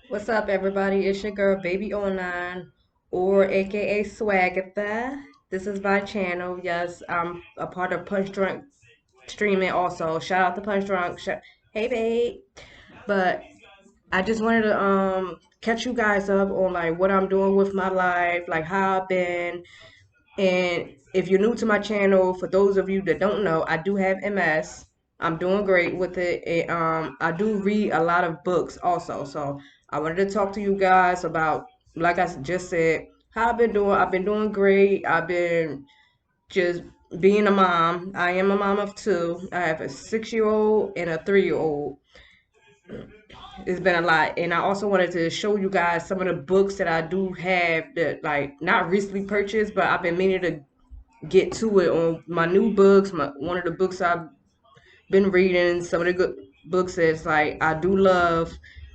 What's up, everybody? It's your girl, Baby Online, or aka WAGGATHA. This is my channel. Yes, I'm a part of Punch Drunk Streaming also. Shout out to Punch Drunk. Hey, babe. But I just wanted to catch you guys up on like what I'm doing with my life, like how I've been. And if you're new to my channel, for those of you that don't know, I do have MS. I'm doing great with it. I do read a lot of books also. So I wanted to talk to you guys about, like I just said, how I've been doing. I've been doing great. I've been just being a mom. I am a mom of two. I have a 6-year-old and a 3-year-old. It's been a lot. And I also wanted to show you guys some of the books that I do have that, like, not recently purchased, but I've been meaning to get to it on my new books. One of the books I've been reading, some of the good books is like I do love.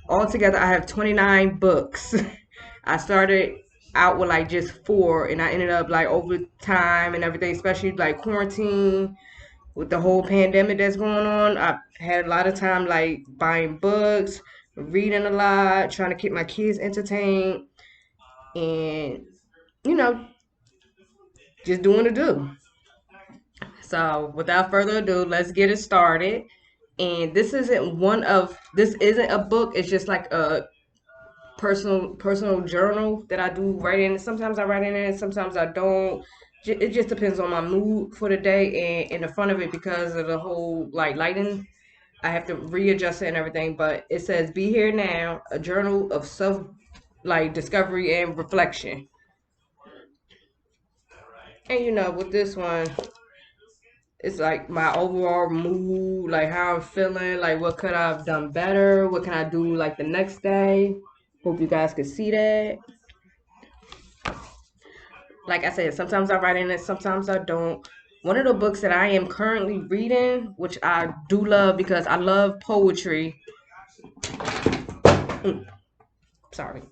Altogether, I have 29 books. I started out with like just 4, and I ended up like over time and everything, especially like quarantine with the whole pandemic that's going on. I had a lot of time like buying books, reading a lot, trying to keep my kids entertained, and you know, just doing the do. So without further ado, let's get it started. And this isn't a book, it's just like a personal journal that I do write in. Sometimes I write in it, sometimes I don't. It just depends on my mood for the day, and in the front of it, because of the whole like lighting, I have to readjust it and everything. But it says be here now, a journal of self like discovery and reflection. And with this one, it's like my overall mood, like how I'm feeling, like what could I have done better, what can I do like the next day. Hope you guys can see that. Like I said, sometimes I write in it, sometimes I don't. One of the books that I am currently reading, which I do love because I love poetry. Sorry,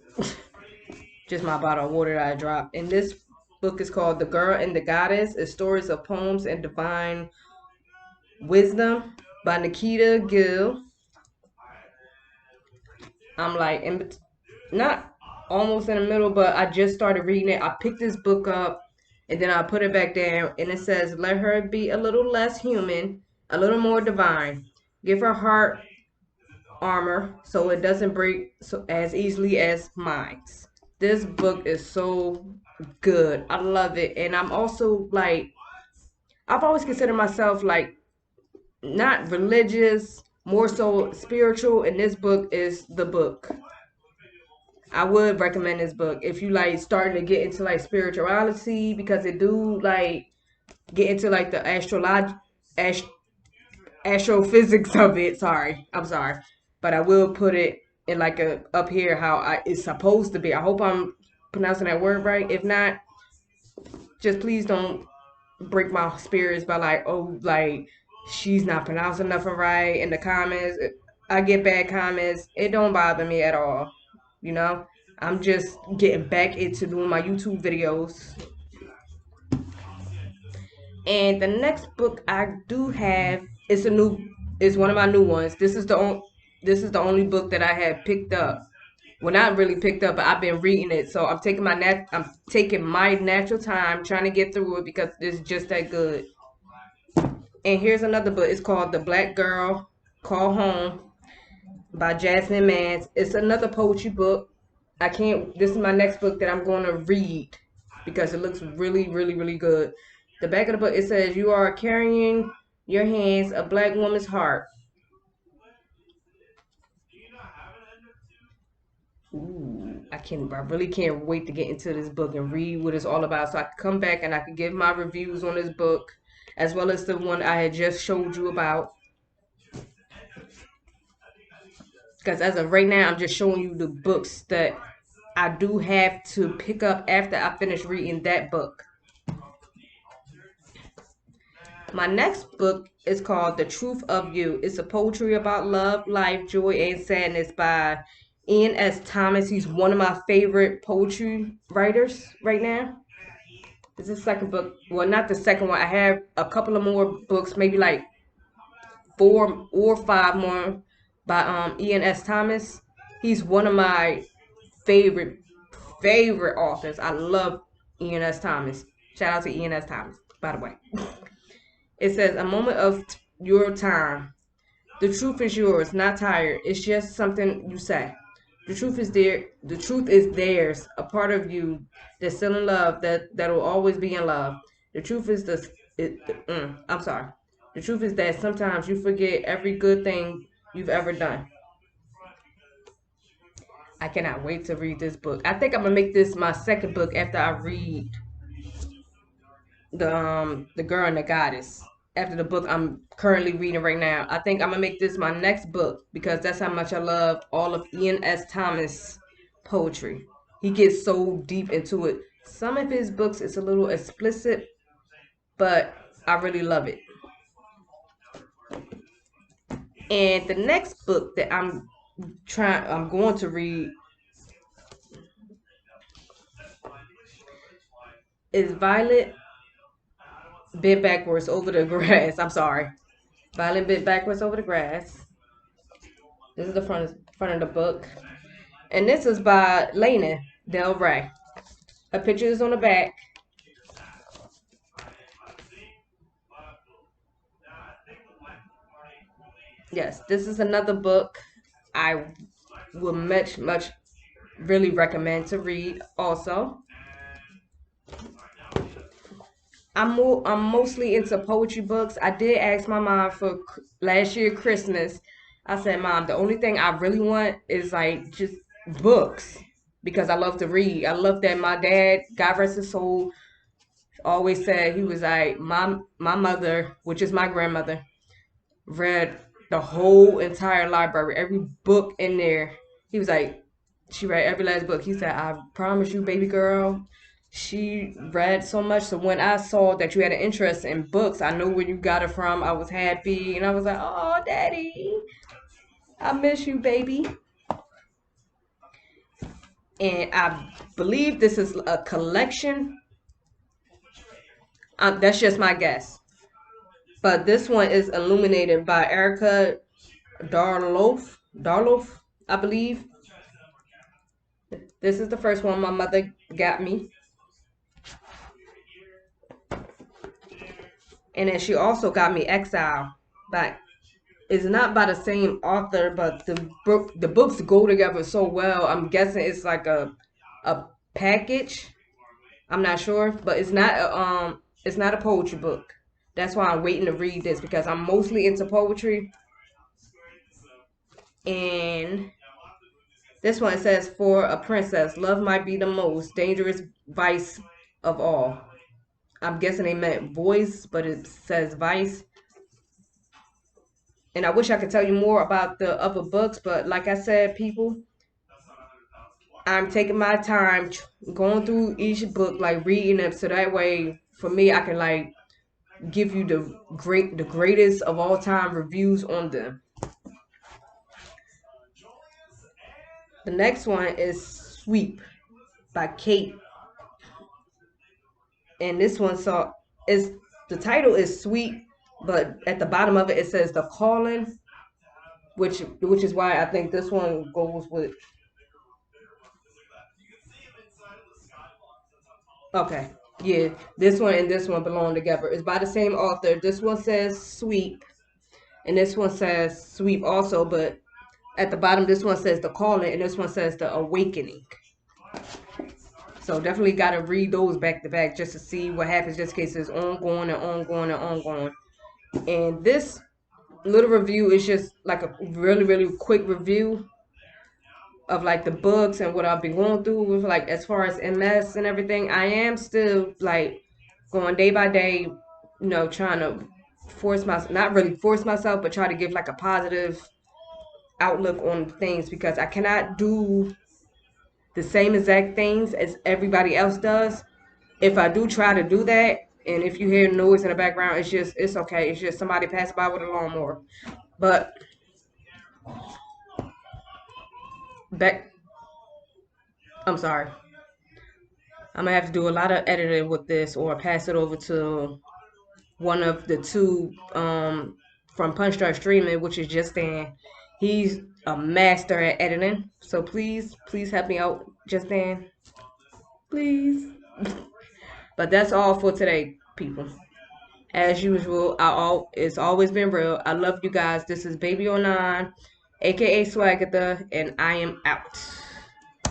just my bottle of water that I dropped. And this book is called The Girl and the Goddess. It's stories of poems and divine wisdom by Nikita Gill. I'm like not almost in the middle, but I just started reading it. I picked this book up and then I put it back down, and it says, "Let her be a little less human, a little more divine. Give her heart armor so it doesn't break so as easily as mine's." This book is so good. I love it, and I'm also like, I've always considered myself like not religious, more so spiritual, and this book is the book. I would recommend this book if you like starting to get into like spirituality, because it do like get into like the ast- astrophysics of it. Sorry, I'm sorry, but I will put it in like a up here how it's supposed to be. I hope I'm pronouncing that word right. If not, just please don't break my spirits by like, oh, like she's not pronouncing nothing right in the comments. I get bad comments. It don't bother me at all. You know, I'm just getting back into doing my YouTube videos. And the next book I do have is one of my new ones. This is the only book that I have picked up. Well, not really picked up, but I've been reading it. So I'm taking my natural time trying to get through it because it's just that good. And here's another book. It's called The Black Girl Call Home by Jasmine Mans. It's another poetry book. This is my next book that I'm going to read because it looks really, really, really good. The back of the book, it says, "You are carrying your hands a black woman's heart." Ooh, I really can't wait to get into this book and read what it's all about, so I can come back and I can give my reviews on this book as well as the one I had just showed you about. Because as of right now, I'm just showing you the books that I do have to pick up after I finish reading that book. My next book is called The Truth of You. It's a poetry about love, life, joy, and sadness by Ian S. Thomas. He's one of my favorite poetry writers right now. It's the second book. Well, not the second one. I have a couple of more books, maybe like 4 or 5 more by Ian S. Thomas. He's one of my favorite authors. I love E.N.S. Thomas. Shout out to E.N.S. Thomas, by the way. It says, a moment of your time. The truth is yours, not tired. It's just something you say. The truth is there. The truth is theirs. A part of you that's still in love. That will always be in love. The truth is I'm sorry. The truth is that sometimes you forget every good thing you've ever done. I cannot wait to read this book. I think I'm gonna make this my second book after I read the Girl and the Goddess. After the book I'm currently reading right now, I think I'm gonna make this my next book because that's how much I love all of E.N.S. Thomas poetry. He gets so deep into it. Some of his books is a little explicit, but I really love it. And the next book that I'm going to read is Violet Bent Backwards Over the Grass. I'm sorry. Violet Bent Backwards Over the Grass. This is the front of the book. And this is by Lana Del Rey. Her picture is on the back. Yes, this is another book I would much really recommend to read also. I'm mostly into poetry books. I did ask my mom for last year Christmas. I said, Mom, the only thing I really want is like just books because I love to read. I love that my dad, God rest his soul, always said he was like my mother, which is my grandmother, read the whole entire library, every book in there. He was like, she read every last book. He said, I promise you, baby girl, she read so much. So when I saw that you had an interest in books, I know where you got it from. I was happy. And I was like, oh, daddy, I miss you, baby. And I believe this is a collection. That's just my guess. But this one is illuminated by Erica Darloff, I believe. This is the first one my mother got me. And then she also got me Exile. But it's not by the same author, but the books go together so well. I'm guessing it's like a package. I'm not sure, but it's not a poetry book. That's why I'm waiting to read this because I'm mostly into poetry. And this one says, for a princess, love might be the most dangerous vice of all. I'm guessing they meant voice, but it says vice. And I wish I could tell you more about the other books, but like I said, people, I'm taking my time going through each book, like reading them, so that way, for me, I can like give you the greatest of all time reviews on them. The next one is Sweep by Kate, and this one is the title is Sweet, but at the bottom of it it says The Calling, which is why I think this one goes with. Okay, yeah, this one and this one belong together. It's by the same author. This one says Sweep, and this one says Sweep also, but at the bottom this one says The Calling, and this one says The Awakening. So definitely got to read those back to back just to see what happens. Just in case it's ongoing and ongoing and ongoing. And this little review is just like a really quick review of like the books and what I've been going through with like as far as MS and everything. I am still like going day by day, trying to force myself, not really force myself, but try to give like a positive outlook on things because I cannot do the same exact things as everybody else does. If I do try to do that, and if you hear noise in the background, it's okay. It's just somebody passing by with a lawnmower. But back, I'm sorry. I'm gonna have to do a lot of editing with this, or pass it over to one of the two from Punch Streaming, which is just Dan. He's a master at editing. So please, please help me out, Justin. Please. But that's all for today, people. As usual, it's always been real. I love you guys. This is Baby09, aka Swaggatha, and I am out.